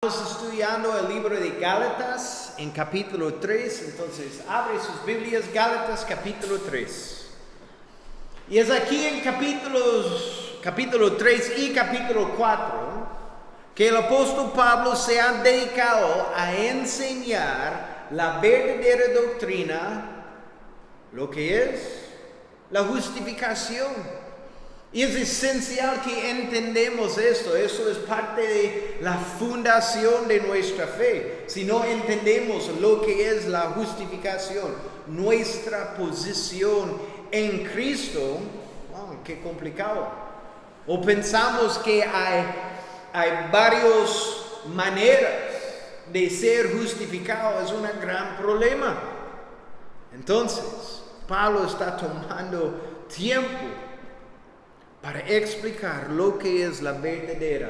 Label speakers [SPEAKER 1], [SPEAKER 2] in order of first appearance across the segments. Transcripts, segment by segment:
[SPEAKER 1] Estamos estudiando el libro de Gálatas en capítulo 3, entonces abre sus Biblias, Gálatas capítulo 3. Y es aquí en capítulo 3 y capítulo 4 que el apóstol Pablo se ha dedicado a enseñar la verdadera doctrina, lo que es la justificación. Y es esencial que entendamos esto. Eso es parte de la fundación de nuestra fe. Si no entendemos lo que es la justificación, nuestra posición en Cristo, qué complicado. O pensamos que hay varias maneras de ser justificado. Es un gran problema. Entonces, Pablo está tomando tiempo para explicar lo que es la verdadera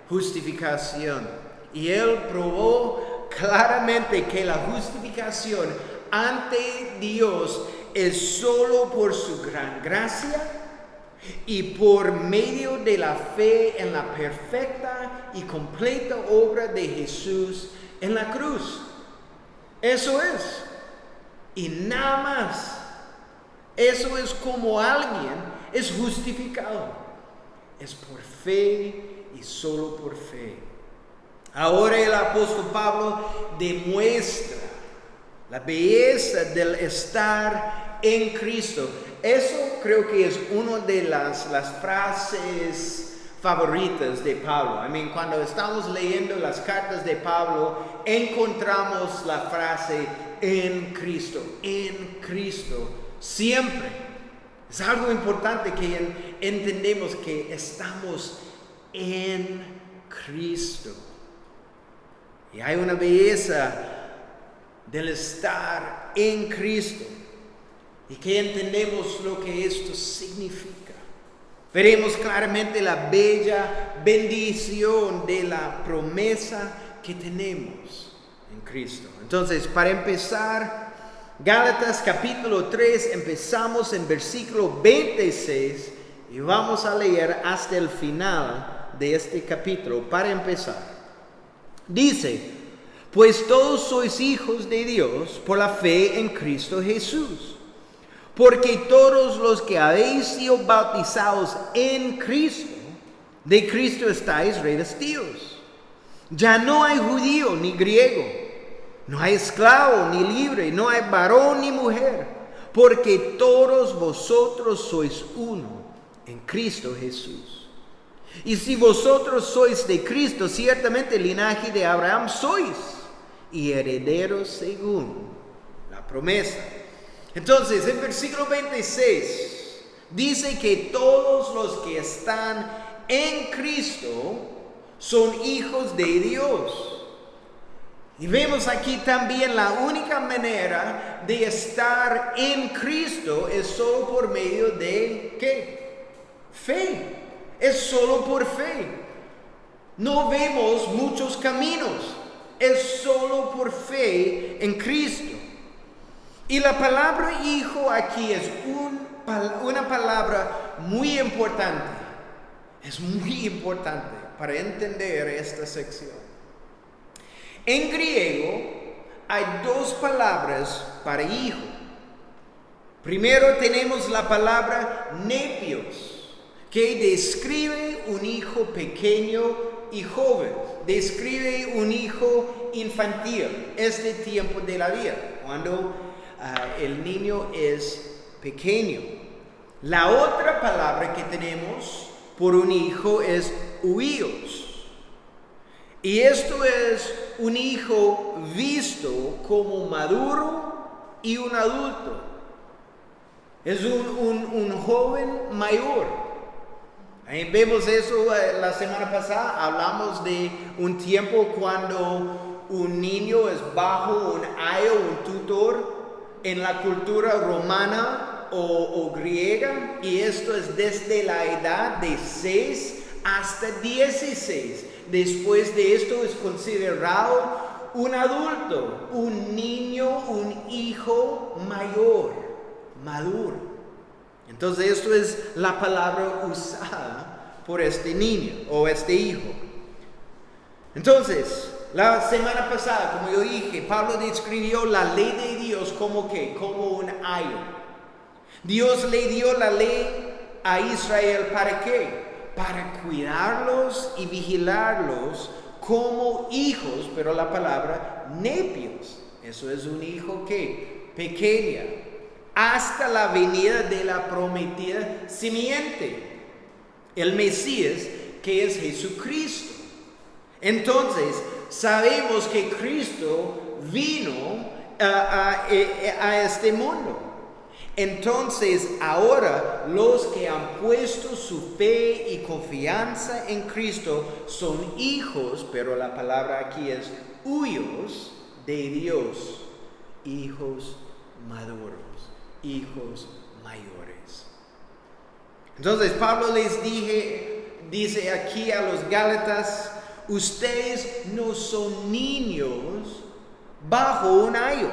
[SPEAKER 1] justificación. Y él probó claramente que la justificación ante Dios es solo por su gran gracia y por medio de la fe en la perfecta y completa obra de Jesús en la cruz. Eso es. Y nada más. Eso es como alguien es justificado. Es por fe y solo por fe. Ahora el apóstol Pablo demuestra la belleza del estar en Cristo. Eso creo que es una de las frases favoritas de Pablo. Cuando estamos leyendo las cartas de Pablo, encontramos la frase en Cristo, siempre. Es algo importante que entendemos que estamos en Cristo. Y hay una belleza del estar en Cristo. Y que entendemos lo que esto significa. Veremos claramente la bella bendición de la promesa que tenemos en Cristo. Entonces, para empezar, Gálatas capítulo 3, empezamos en versículo 26 y vamos a leer hasta el final de este capítulo para empezar. Dice, pues todos sois hijos de Dios por la fe en Cristo Jesús. Porque todos los que habéis sido bautizados en Cristo, de Cristo estáis revestidos. Ya no hay judío ni griego, no hay esclavo ni libre, no hay varón ni mujer, porque todos vosotros sois uno en Cristo Jesús. Y si vosotros sois de Cristo, ciertamente el linaje de Abraham sois, y herederos según la promesa. Entonces, en versículo 26, dice que todos los que están en Cristo son hijos de Dios. Y vemos aquí también la única manera de estar en Cristo es solo por medio de ¿qué? Fe. Es solo por fe. No vemos muchos caminos. Es solo por fe en Cristo. Y la palabra hijo aquí es una palabra muy importante. Es muy importante para entender esta sección. En griego hay dos palabras para hijo. Primero tenemos la palabra nepios, que describe un hijo pequeño y joven. Describe un hijo infantil, este tiempo de la vida, cuando el niño es pequeño. La otra palabra que tenemos por un hijo es huios. Y esto es un hijo visto como maduro y un adulto. Es un joven mayor. Ahí vemos eso la semana pasada. Hablamos de un tiempo cuando un niño es bajo un ayo, un tutor en la cultura romana o griega. Y esto es desde la edad de 6 hasta 16. Después de esto es considerado un adulto, un niño, un hijo mayor, maduro. Entonces esto es la palabra usada por este niño o este hijo. Entonces, la semana pasada, como yo dije, Pablo describió la ley de Dios como ¿qué? Como un ayo. Dios le dio la ley a Israel ¿para qué? Para cuidarlos y vigilarlos como hijos, pero la palabra nepios. Eso es un hijo que pequeña, hasta la venida de la prometida simiente, el Mesías, que es Jesucristo. Entonces, sabemos que Cristo vino a este mundo. Entonces, ahora los que han puesto su fe y confianza en Cristo son hijos, pero la palabra aquí es huyos de Dios, hijos maduros, hijos mayores. Entonces, Pablo dice aquí a los Gálatas, ustedes no son niños bajo un ayo.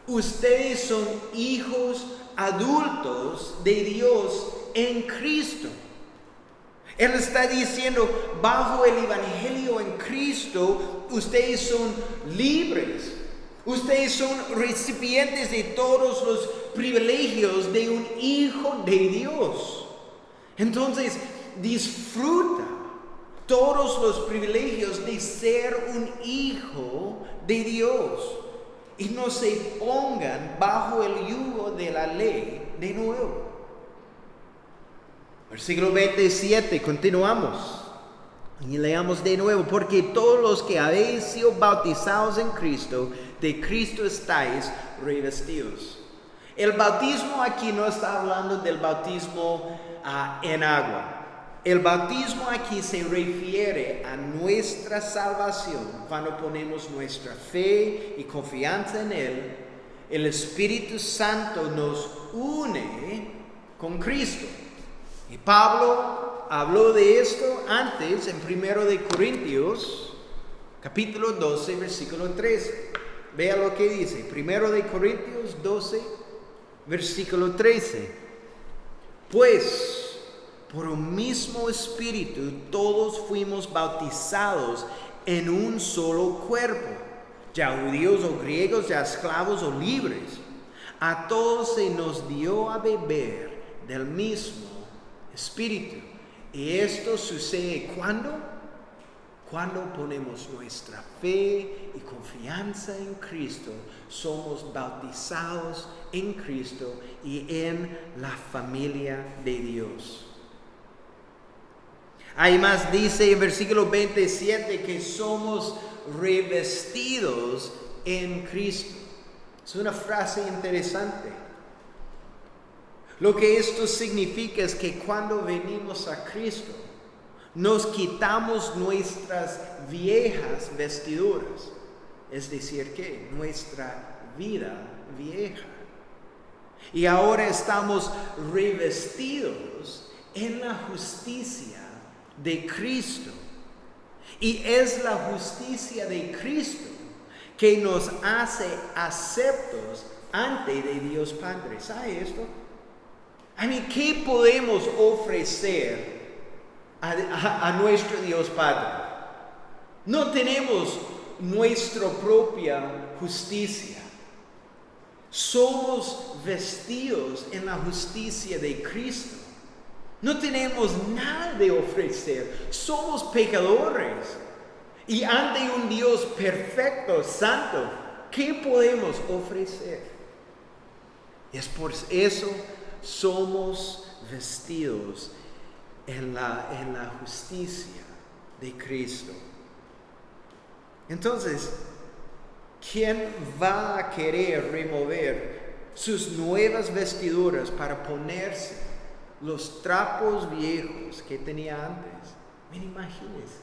[SPEAKER 1] Ustedes son hijos adultos de Dios en Cristo. Él está diciendo, bajo el Evangelio en Cristo, ustedes son libres. Ustedes son recipientes de todos los privilegios de un hijo de Dios. Entonces, disfruta todos los privilegios de ser un hijo de Dios. Y no se pongan bajo el yugo de la ley de nuevo. Versículo 27, continuamos. Y leamos de nuevo. Porque todos los que habéis sido bautizados en Cristo, de Cristo estáis revestidos. El bautismo aquí no está hablando del bautismo en agua. El bautismo aquí se refiere a nuestra salvación cuando ponemos nuestra fe y confianza en Él. El Espíritu Santo nos une con Cristo. Y Pablo habló de esto antes en 1 de Corintios, capítulo 12, versículo 13. Vea lo que dice, 1 de Corintios 12, versículo 13. Pues, por un mismo Espíritu, todos fuimos bautizados en un solo cuerpo, ya judíos o griegos, ya esclavos o libres. A todos se nos dio a beber del mismo Espíritu. Y esto sucede ¿cuándo? Cuando ponemos nuestra fe y confianza en Cristo, somos bautizados en Cristo y en la familia de Dios. Además dice en versículo 27 que somos revestidos en Cristo. Es una frase interesante. Lo que esto significa es que cuando venimos a Cristo, nos quitamos nuestras viejas vestiduras. Es decir, que nuestra vida vieja. Y ahora estamos revestidos en la justicia de Cristo. Y es la justicia de Cristo que nos hace aceptos ante de Dios Padre. ¿Sabe esto? ¿Qué podemos ofrecer a nuestro Dios Padre? No tenemos nuestra propia justicia. Somos vestidos en la justicia de Cristo. No tenemos nada de ofrecer. Somos pecadores. Y ante un Dios perfecto, santo, ¿qué podemos ofrecer? Es por eso somos vestidos en la justicia de Cristo. Entonces, ¿quién va a querer remover sus nuevas vestiduras para ponerse los trapos viejos que tenía antes? Imagínense.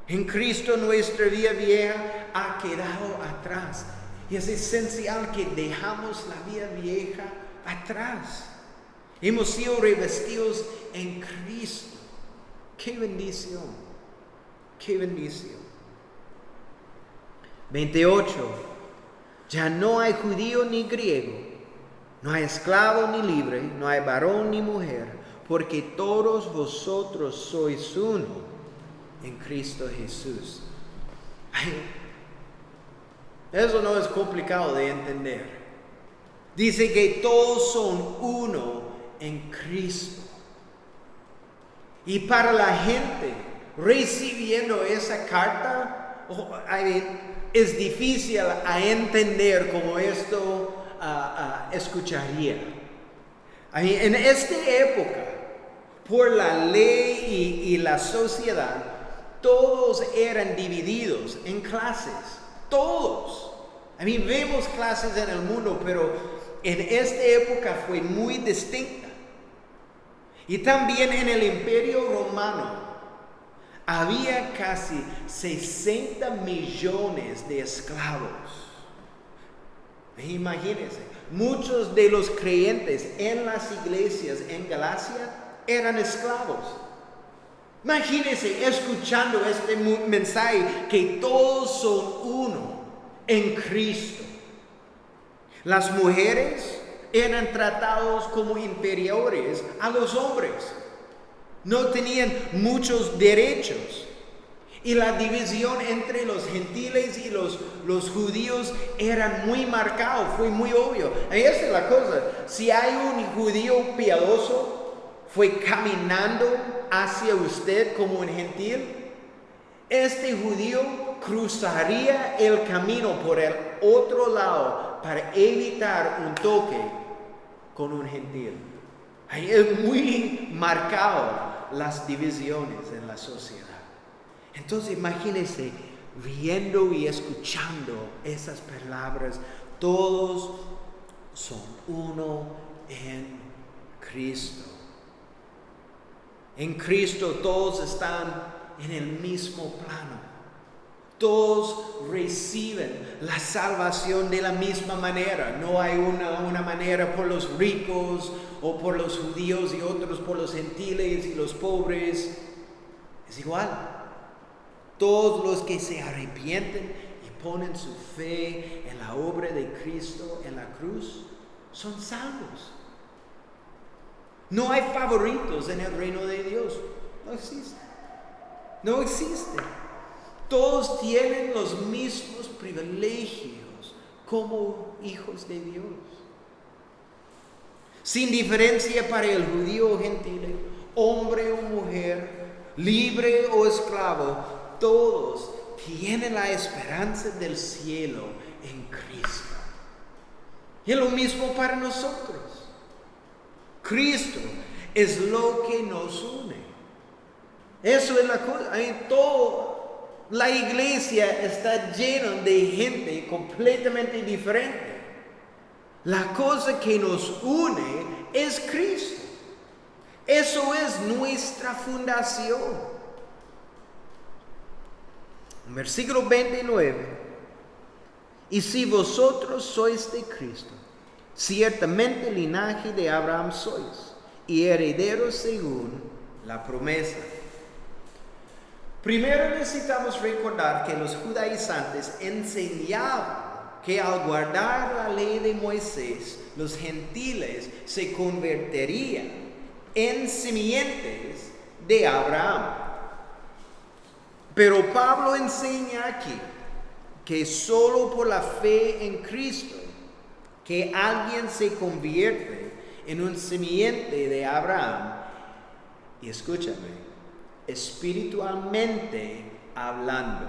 [SPEAKER 1] En Cristo nuestra vida vieja ha quedado atrás. Y es esencial que dejamos la vida vieja atrás. Hemos sido revestidos en Cristo. ¡Qué bendición! ¡Qué bendición! 28. Ya no hay judío ni griego, no hay esclavo ni libre, no hay varón ni mujer, porque todos vosotros sois uno en Cristo Jesús. Eso no es complicado de entender. Dice que todos son uno en Cristo. Y para la gente recibiendo esa carta, es difícil a entender cómo esto escucharía. En esta época, por la ley y la sociedad, todos eran divididos en clases. Todos. Vemos clases en el mundo, pero en esta época fue muy distinta. Y también en el Imperio Romano había casi 60 millones de esclavos. Imagínense, muchos de los creyentes en las iglesias en Galacia eran esclavos. Imagínense escuchando este mensaje que todos son uno en Cristo. Las mujeres eran tratados como inferiores a los hombres. No tenían muchos derechos. Y la división entre los gentiles y los judíos era muy marcado, fue muy obvio. Y esa es la cosa. Si hay un judío piadoso, fue caminando hacia usted como un gentil, este judío cruzaría el camino por el otro lado para evitar un toque con un gentil. Ahí es muy marcado las divisiones en la sociedad. Entonces imagínense viendo y escuchando esas palabras. Todos son uno en Cristo. En Cristo todos están en el mismo plano. Todos reciben la salvación de la misma manera. No hay una manera por los ricos o por los judíos y otros por los gentiles y los pobres. Es igual. Todos los que se arrepienten y ponen su fe en la obra de Cristo en la cruz son salvos. No hay favoritos en el reino de Dios. No existe. No existe. Todos tienen los mismos privilegios como hijos de Dios. Sin diferencia para el judío o gentil, hombre o mujer, libre o esclavo, todos tienen la esperanza del cielo en Cristo. Y es lo mismo para nosotros. Cristo es lo que nos une. Eso es la cosa. La iglesia está llena de gente completamente diferente. La cosa que nos une es Cristo. Eso es nuestra fundación. Versículo 29. Y si vosotros sois de Cristo, ciertamente linaje de Abraham sois, y herederos según la promesa. Primero necesitamos recordar que los judaizantes enseñaban que al guardar la ley de Moisés, los gentiles se convertirían en simientes de Abraham. Pero Pablo enseña aquí que solo por la fe en Cristo que alguien se convierte en un simiente de Abraham. Y escúchame, espiritualmente hablando.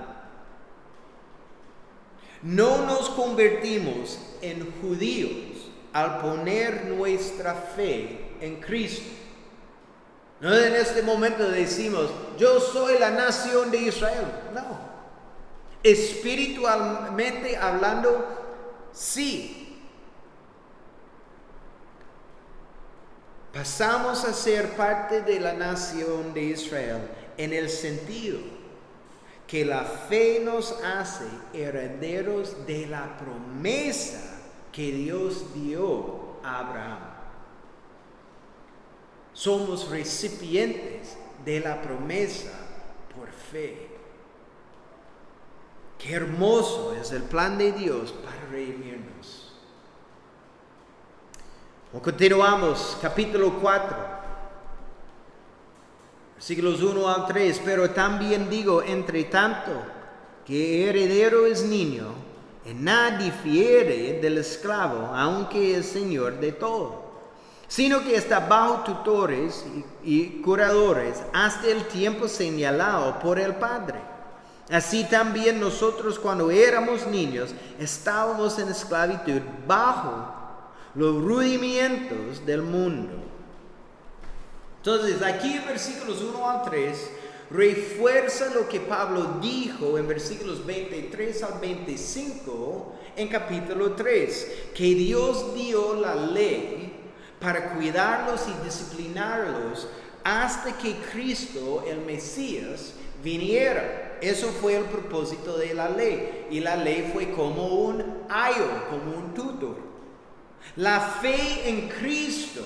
[SPEAKER 1] No nos convertimos en judíos al poner nuestra fe en Cristo. No en este momento decimos, yo soy la nación de Israel. No. Espiritualmente hablando, sí. Pasamos a ser parte de la nación de Israel en el sentido que la fe nos hace herederos de la promesa que Dios dio a Abraham. Somos recipientes de la promesa por fe. Qué hermoso es el plan de Dios para redimirnos. Continuamos, capítulo 4, Versículos 1 al 3, pero también digo, entre tanto, que heredero es niño, en nada difiere del esclavo, aunque es señor de todo, sino que está bajo tutores y curadores hasta el tiempo señalado por el Padre. Así también nosotros cuando éramos niños estábamos en esclavitud bajo los rudimientos del mundo. Entonces aquí en versículos 1 al 3 refuerza lo que Pablo dijo en versículos 23 al 25 en capítulo 3, que Dios dio la ley para cuidarlos y disciplinarlos hasta que Cristo, el Mesías, viniera. Eso fue el propósito de la ley. Y la ley fue como un ayo, como un tutor. La fe en Cristo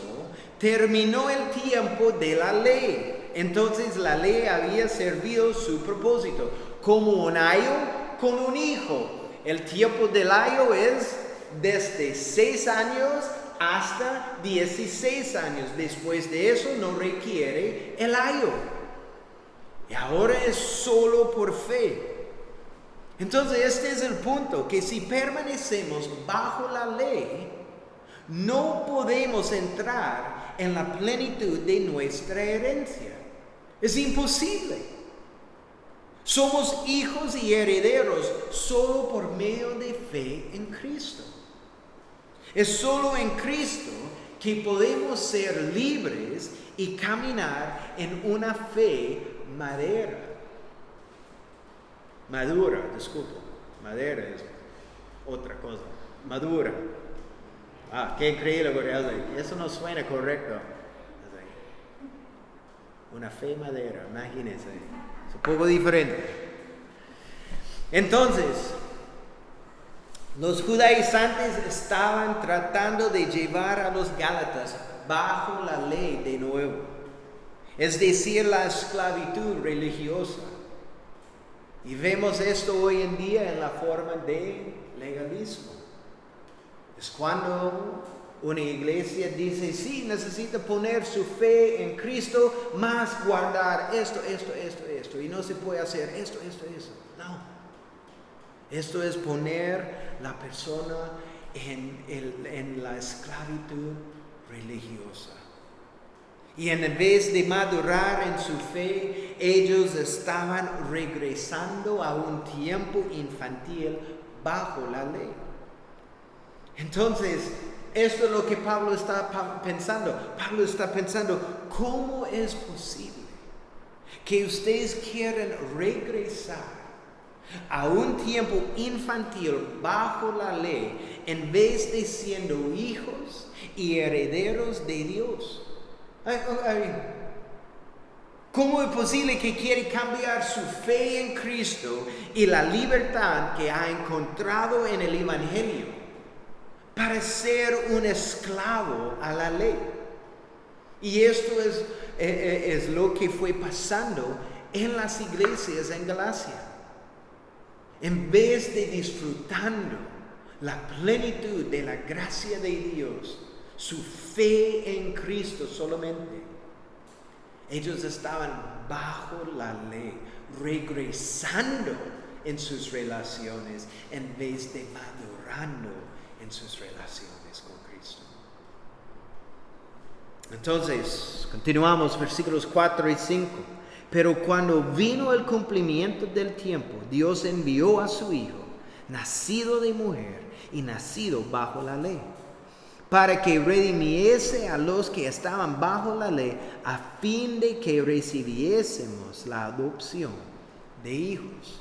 [SPEAKER 1] terminó el tiempo de la ley. Entonces la ley había servido su propósito. Como un ayo con un hijo. El tiempo del ayo es desde 6 años hasta 16 años. Después de eso no requiere el ayo. Y ahora es solo por fe. Entonces este es el punto, que si permanecemos bajo la ley, no podemos entrar en la plenitud de nuestra herencia. Es imposible. Somos hijos y herederos solo por medio de fe en Cristo. Es solo en Cristo que podemos ser libres y caminar en una fe madura. Madera es otra cosa. Madura. Qué increíble, eso no suena correcto. Una fe madera, imagínense. Es un poco diferente. Entonces, los judaizantes estaban tratando de llevar a los gálatas bajo la ley de nuevo, es decir, la esclavitud religiosa. Y vemos esto hoy en día en la forma de legalismo. Es cuando una iglesia dice, sí, necesita poner su fe en Cristo, más guardar esto, y no se puede hacer esto. No. Esto es poner la persona en la esclavitud religiosa. Y en vez de madurar en su fe, ellos estaban regresando a un tiempo infantil bajo la ley. Entonces, esto es lo que Pablo está pensando. Pablo está pensando, ¿cómo es posible que ustedes quieran regresar a un tiempo infantil bajo la ley en vez de siendo hijos y herederos de Dios? ¿Cómo es posible que quiere cambiar su fe en Cristo y la libertad que ha encontrado en el Evangelio para ser un esclavo a la ley? Y esto es lo que fue pasando en las iglesias en Galacia. En vez de disfrutando la plenitud de la gracia de Dios, su fe en Cristo solamente, ellos estaban bajo la ley, regresando en sus relaciones en vez de madurando en sus relaciones con Cristo. Entonces, continuamos versículos 4 y 5. Pero cuando vino el cumplimiento del tiempo, Dios envió a su Hijo, nacido de mujer y nacido bajo la ley, para que redimiese a los que estaban bajo la ley, a fin de que recibiésemos la adopción de hijos.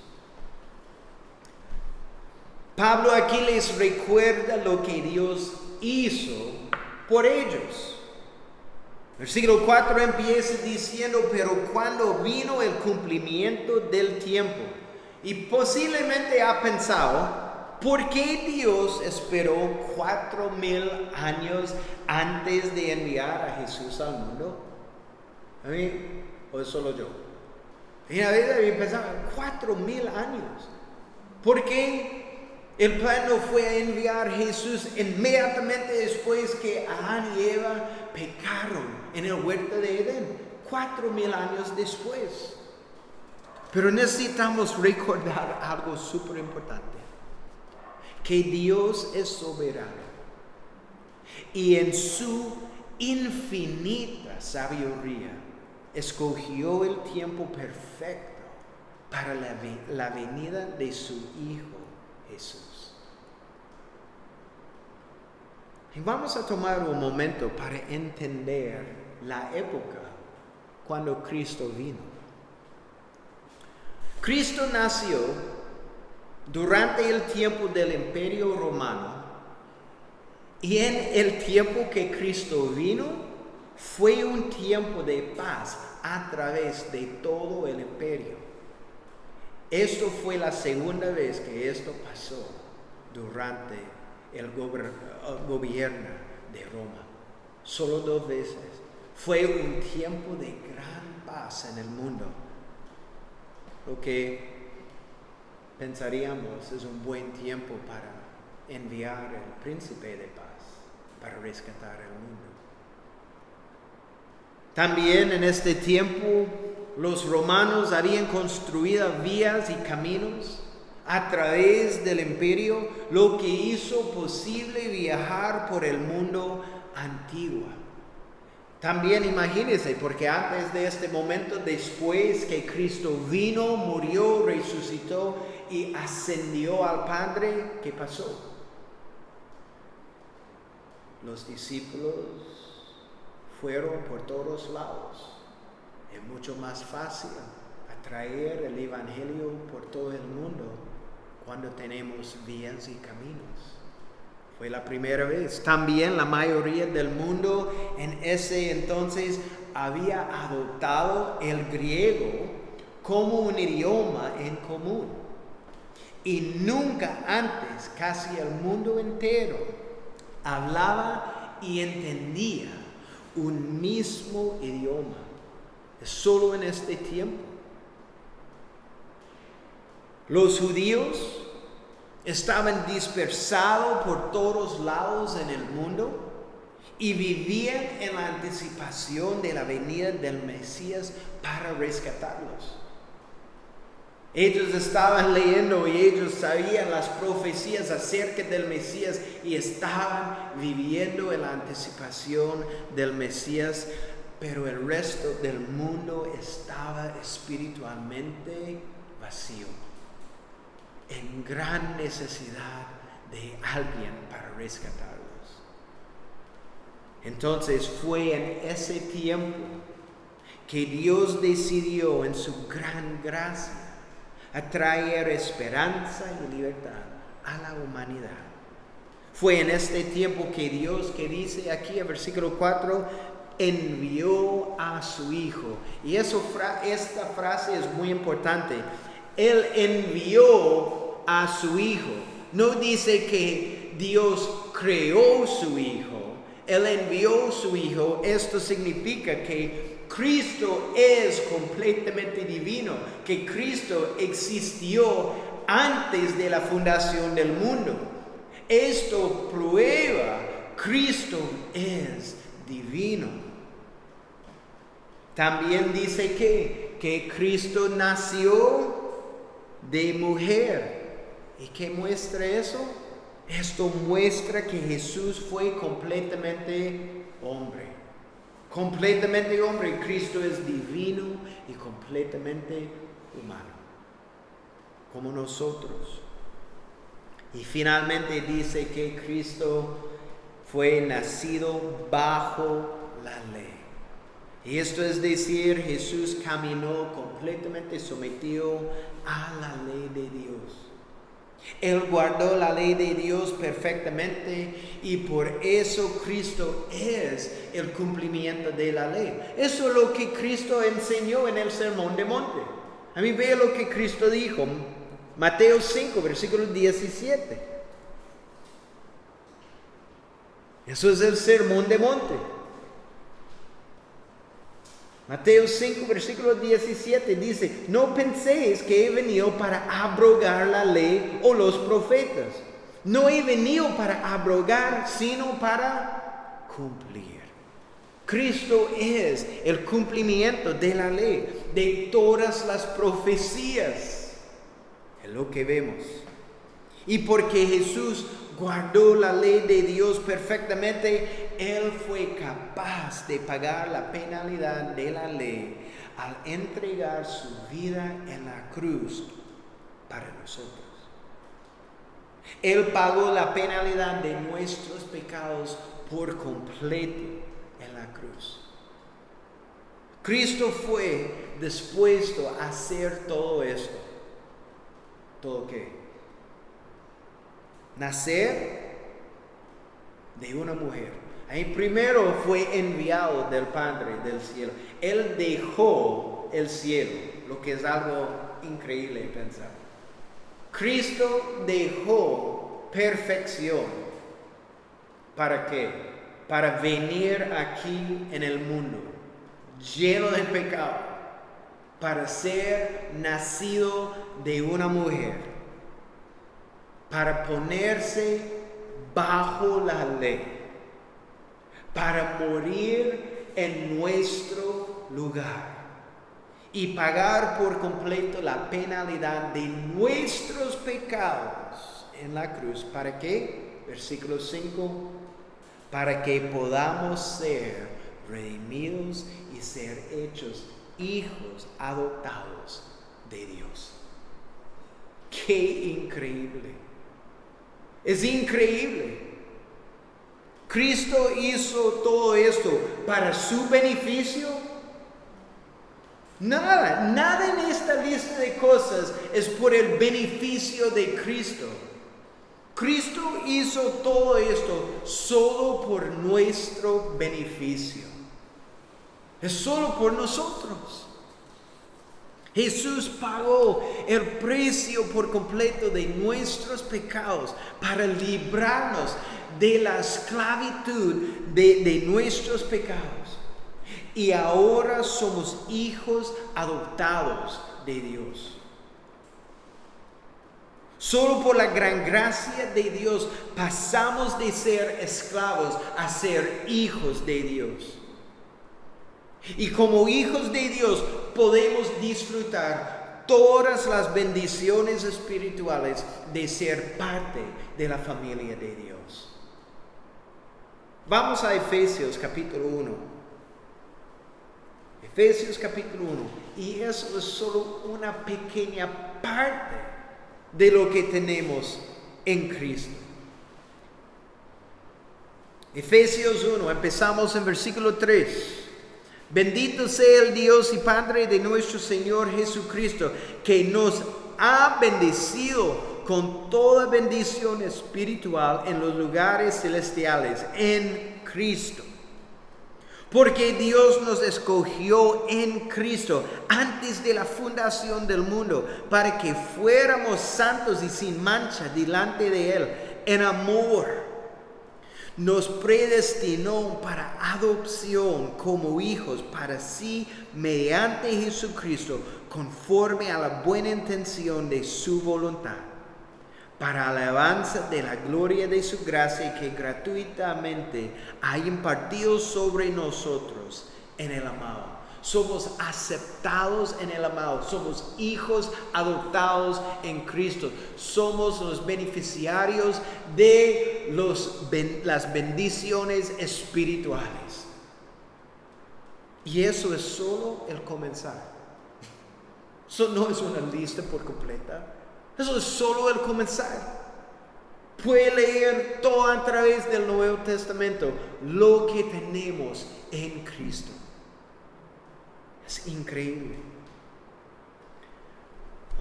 [SPEAKER 1] Pablo aquí les recuerda lo que Dios hizo por ellos. Versículo 4 empieza diciendo, pero cuando vino el cumplimiento del tiempo. Y posiblemente ha pensado, ¿por qué Dios esperó 4,000 años antes de enviar a Jesús al mundo? ¿A mí? ¿O es solo yo? Y a veces pensaba, 4,000 años. ¿Por qué el plan no fue a enviar a Jesús inmediatamente después que Adán y Eva pecaron en el huerto de Edén? 4,000 años después. Pero necesitamos recordar algo súper importante, que Dios es soberano y en su infinita sabiduría escogió el tiempo perfecto para la venida de su Hijo Jesús. Y vamos a tomar un momento para entender la época cuando Cristo vino. Cristo nació durante el tiempo del Imperio Romano, y en el tiempo que Cristo vino fue un tiempo de paz a través de todo el imperio. Esto fue la segunda vez que esto pasó durante el gobierno de Roma. Solo 2 veces. Fue un tiempo de gran paz en el mundo. Lo que pensaríamos es un buen tiempo para enviar el príncipe de paz para rescatar el mundo. También en este tiempo los romanos habían construido vías y caminos a través del imperio, lo que hizo posible viajar por el mundo antiguo. También imagínense, porque antes de este momento, después que Cristo vino, murió, resucitó y ascendió al Padre, ¿qué pasó? Los discípulos fueron por todos lados. Es mucho más fácil atraer el Evangelio por todo el mundo cuando tenemos vías y caminos. Fue la primera vez. También la mayoría del mundo en ese entonces había adoptado el griego como un idioma en común. Y nunca antes, casi el mundo entero hablaba y entendía un mismo idioma. Es solo en este tiempo. Los judíos estaban dispersados por todos lados en el mundo y vivían en la anticipación de la venida del Mesías para rescatarlos. Ellos estaban leyendo y ellos sabían las profecías acerca del Mesías y estaban viviendo en la anticipación del Mesías, pero el resto del mundo estaba espiritualmente vacío, en gran necesidad de alguien para rescatarlos. Entonces fue en ese tiempo que Dios decidió en su gran gracia a traer esperanza y libertad a la humanidad. Fue en este tiempo que Dios, que dice aquí en versículo 4, envió a su Hijo. Y esta frase es muy importante. Él envió a su Hijo. No dice que Dios creó su Hijo. Él envió su Hijo. Esto significa que Cristo es completamente divino, que Cristo existió antes de la fundación del mundo. Esto prueba Cristo es divino. También dice que Cristo nació de mujer. ¿Y qué muestra eso? Esto muestra que Jesús fue completamente hombre. Completamente hombre. Cristo es divino y completamente humano, como nosotros. Y finalmente dice que Cristo fue nacido bajo la ley. Y esto es decir, Jesús caminó completamente sometido a la ley de Dios. Él guardó la ley de Dios perfectamente y por eso Cristo es el cumplimiento de la ley. Eso es lo que Cristo enseñó en el Sermón del Monte. A mí ve lo que Cristo dijo, Mateo 5, versículo 17. Eso es el Sermón del Monte. Mateo 5, versículo 17 dice, no penséis que he venido para abrogar la ley o los profetas. No he venido para abrogar, sino para cumplir. Cristo es el cumplimiento de la ley, de todas las profecías. Es lo que vemos. Y porque Jesús guardó la ley de Dios perfectamente, Él fue capaz de pagar la penalidad de la ley al entregar su vida en la cruz para nosotros. Él pagó la penalidad de nuestros pecados por completo en la cruz. Cristo fue dispuesto a hacer todo esto. ¿Todo qué? Nacer de una mujer. Ahí primero fue enviado del Padre del cielo. Él dejó el cielo, lo que es algo increíble pensar. Cristo dejó perfección. ¿Para qué? Para venir aquí en el mundo, lleno de pecado, para ser nacido de una mujer, para ponerse bajo la ley, para morir en nuestro lugar y pagar por completo la penalidad de nuestros pecados en la cruz. ¿Para qué? Versículo 5. Para que podamos ser redimidos y ser hechos hijos adoptados de Dios. ¡Qué increíble! Es increíble. Cristo hizo todo esto para su beneficio. Nada en esta lista de cosas es por el beneficio de Cristo. Cristo hizo todo esto solo por nuestro beneficio. Es solo por nosotros. Jesús pagó el precio por completo de nuestros pecados para librarnos de la esclavitud de nuestros pecados. Y ahora somos hijos adoptados de Dios. Solo por la gran gracia de Dios pasamos de ser esclavos a ser hijos de Dios. Y como hijos de Dios podemos disfrutar todas las bendiciones espirituales de ser parte de la familia de Dios. Vamos a Efesios capítulo 1. Efesios capítulo 1. Y eso es solo una pequeña parte de lo que tenemos en Cristo. Efesios 1, empezamos en versículo 3. Bendito sea el Dios y Padre de nuestro Señor Jesucristo, que nos ha bendecido con toda bendición espiritual en los lugares celestiales en Cristo. Porque Dios nos escogió en Cristo antes de la fundación del mundo, para que fuéramos santos y sin mancha delante de Él en amor. Nos predestinó para adopción como hijos para sí mediante Jesucristo, conforme a la buena intención de su voluntad, para alabanza de la gloria de su gracia que gratuitamente ha impartido sobre nosotros en el amado. Somos aceptados en el amado, somos hijos adoptados en Cristo, somos los beneficiarios de las bendiciones espirituales. Y eso es solo el comenzar. Eso no es una lista por completa. Eso es solo el comenzar. Puede leer todo a través del Nuevo Testamento, lo que tenemos en Cristo. Es increíble.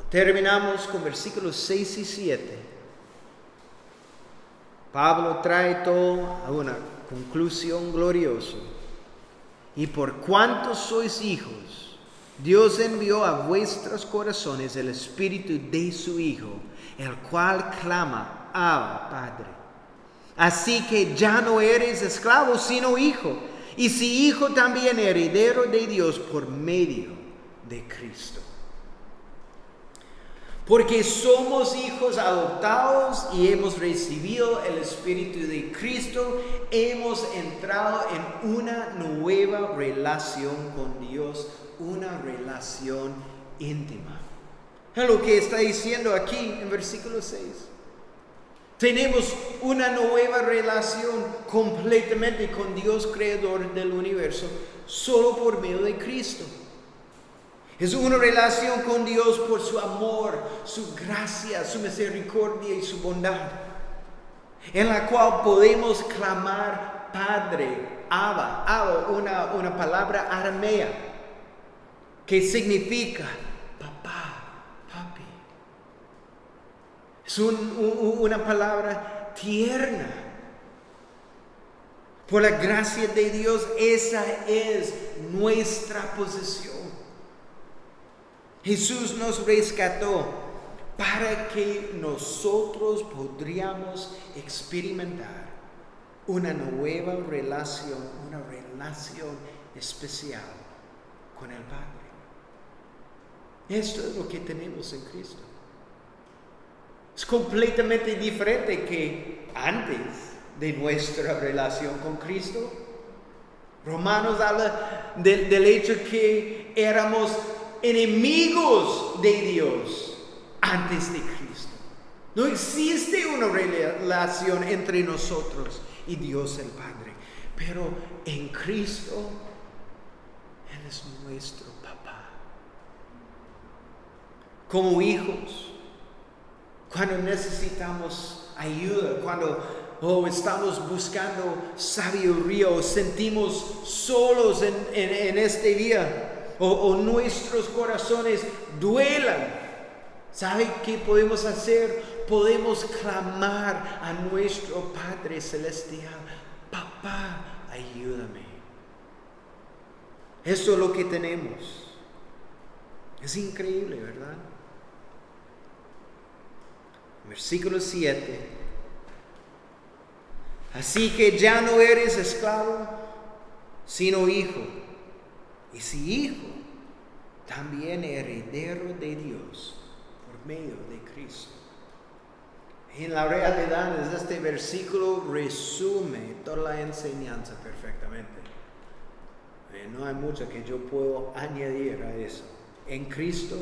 [SPEAKER 1] Terminamos con versículos 6 y 7. Pablo trae todo a una conclusión gloriosa. Y por cuanto sois hijos, Dios envió a vuestros corazones el Espíritu de su Hijo, el cual clama, Abba, Padre. Así que ya no eres esclavo, sino hijo. Y si hijo, también heredero de Dios por medio de Cristo. Porque somos hijos adoptados y hemos recibido el Espíritu de Cristo, hemos entrado en una nueva relación con Dios, una relación íntima. Es lo que está diciendo aquí en versículo 6. Tenemos una nueva relación completamente con Dios, creador del universo, solo por medio de Cristo. Es una relación con Dios por su amor, su gracia, su misericordia y su bondad, en la cual podemos clamar Padre, Abba, una palabra aramea que significa papá, papi. Es una palabra tierna. Por la gracia de Dios, esa es nuestra posición. Jesús nos rescató para que nosotros podríamos experimentar una nueva relación, una relación especial con el Padre. Esto es lo que tenemos en Cristo. Es completamente diferente que antes de nuestra relación con Cristo. Romanos habla del hecho que éramos enemigos de Dios antes de Cristo. No existe una relación entre nosotros y Dios el Padre. Pero en Cristo, Él es nuestro papá. Como hijos, cuando necesitamos ayuda, cuando estamos buscando sabiduría o sentimos solos en este día, o nuestros corazones duelan, ¿sabe qué podemos hacer? Podemos clamar a nuestro Padre Celestial: papá, ayúdame. Eso es lo que tenemos. Es increíble, ¿verdad? Versículo 7. Así que ya no eres esclavo, sino hijo. Y si hijo, también heredero de Dios por medio de Cristo. En la realidad, este versículo resume toda la enseñanza perfectamente. No hay mucho que yo puedo añadir a eso. En Cristo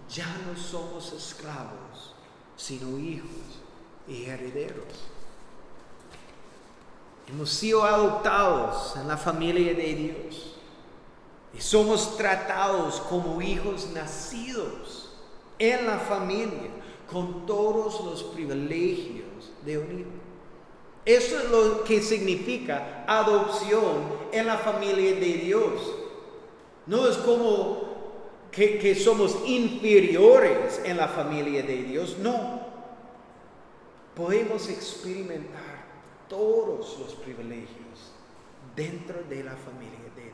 [SPEAKER 1] ya no somos esclavos, sino hijos y herederos. Hemos sido adoptados en la familia de Dios. Y somos tratados como hijos nacidos en la familia, con todos los privilegios de un hijo. Eso es lo que significa adopción en la familia de Dios. No es como que somos inferiores en la familia de Dios, no. Podemos experimentar todos los privilegios dentro de la familia de Dios.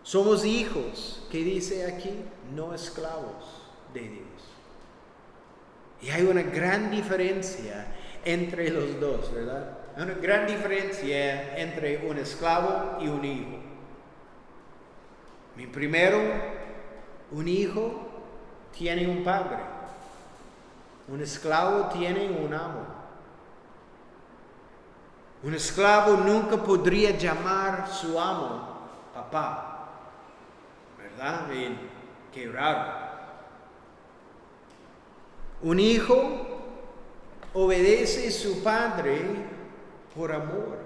[SPEAKER 1] Somos hijos, que dice aquí, no esclavos de Dios. Y hay una gran diferencia entre los dos, ¿verdad? Hay una gran diferencia entre un esclavo y un hijo. Primero, un hijo tiene un padre. Un esclavo tiene un amo. Un esclavo nunca podría llamar a su amo papá. ¿Verdad? Qué raro. Un hijo obedece a su padre por amor,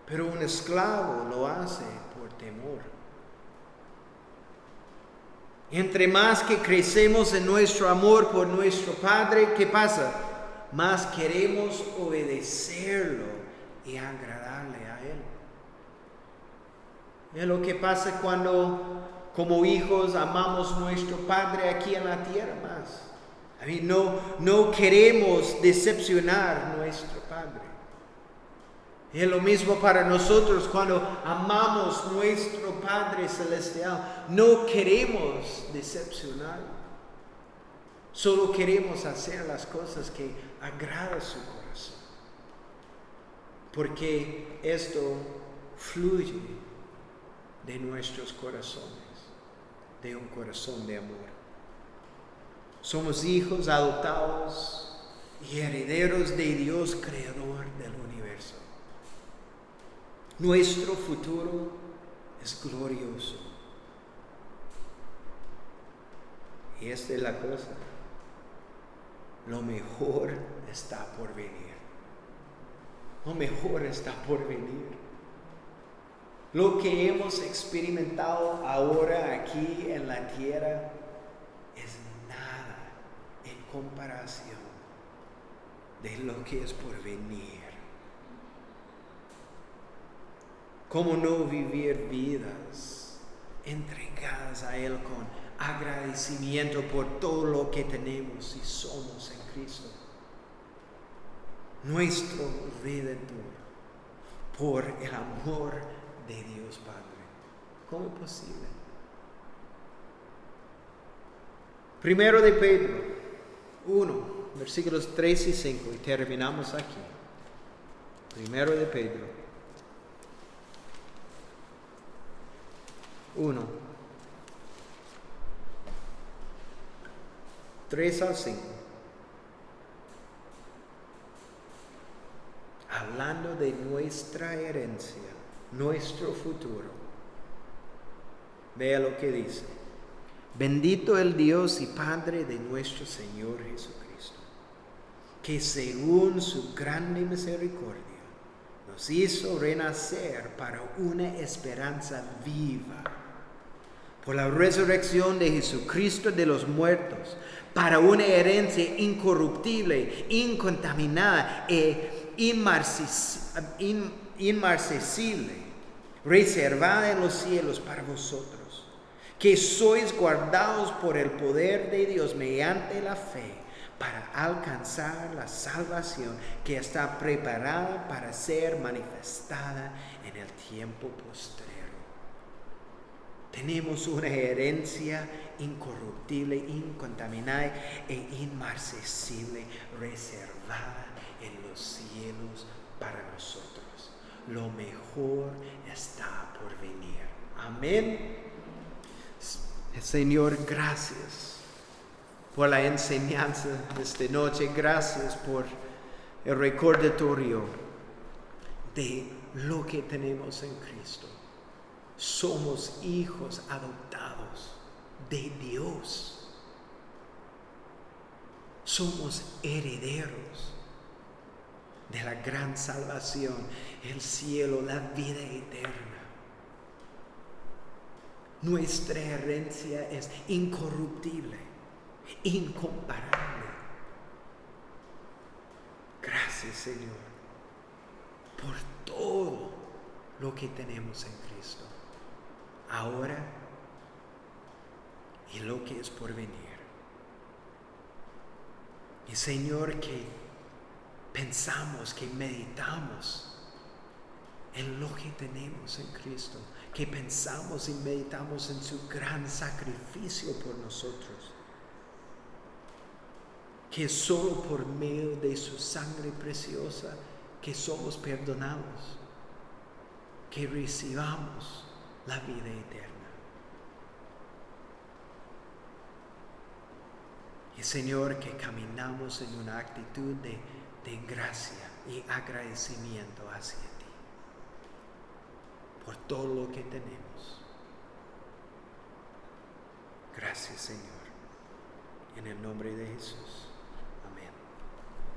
[SPEAKER 1] pero un esclavo lo hace por temor. Entre más que crecemos en nuestro amor por nuestro Padre, ¿qué pasa? Más queremos obedecerlo y agradarle a Él. Es lo que pasa cuando como hijos amamos a nuestro Padre aquí en la tierra más. No queremos decepcionar a nuestro Padre. Es lo mismo para nosotros cuando amamos a nuestro Padre Celestial. No queremos decepcionarlo. Solo queremos hacer las cosas que agradan su corazón. Porque esto fluye de nuestros corazones. de un corazón de amor. Somos hijos adoptados y herederos de Dios, creador del universo. Nuestro futuro es glorioso. Y esta es la cosa. Lo mejor está por venir. Lo mejor está por venir. Lo que hemos experimentado ahora aquí en la tierra es nada en comparación de lo que es por venir. ¿Cómo no vivir vidas entregadas a Él con agradecimiento por todo lo que tenemos y somos en Cristo? Nuestro Redentor, por el amor de Dios Padre. ¿Cómo es posible? Primero de Pedro 1, versículos 3 y 5, y terminamos aquí. Primero de Pedro 1, 3 al 5. Hablando de nuestra herencia, nuestro futuro. Vea lo que dice. Bendito el Dios y Padre de nuestro Señor Jesucristo, que según su grande misericordia nos hizo renacer para una esperanza viva por la resurrección de Jesucristo de los muertos, para una herencia incorruptible, incontaminada e inmarcesible, reservada en los cielos para vosotros, que sois guardados por el poder de Dios mediante la fe, para alcanzar la salvación que está preparada para ser manifestada en el tiempo postrero. Tenemos una herencia incorruptible, incontaminada e inmarcesible, reservada en los cielos para nosotros. Lo mejor está por venir. Amén. Señor, gracias por la enseñanza de esta noche. Gracias por el recordatorio de lo que tenemos en Cristo. Somos hijos adoptados de Dios. Somos herederos de la gran salvación, el cielo, la vida eterna. Nuestra herencia es incorruptible, incomparable. Gracias, Señor, por todo lo que tenemos en Cristo, ahora y lo que es por venir. Y Señor, que pensamos, que meditamos en lo que tenemos en Cristo, que pensamos y meditamos en su gran sacrificio por nosotros, que solo por medio de su sangre preciosa que somos perdonados, que recibamos la vida eterna. Y Señor, que caminamos en una actitud de gracia y agradecimiento hacia ti por todo lo que tenemos. Gracias, Señor, en el nombre de Jesús.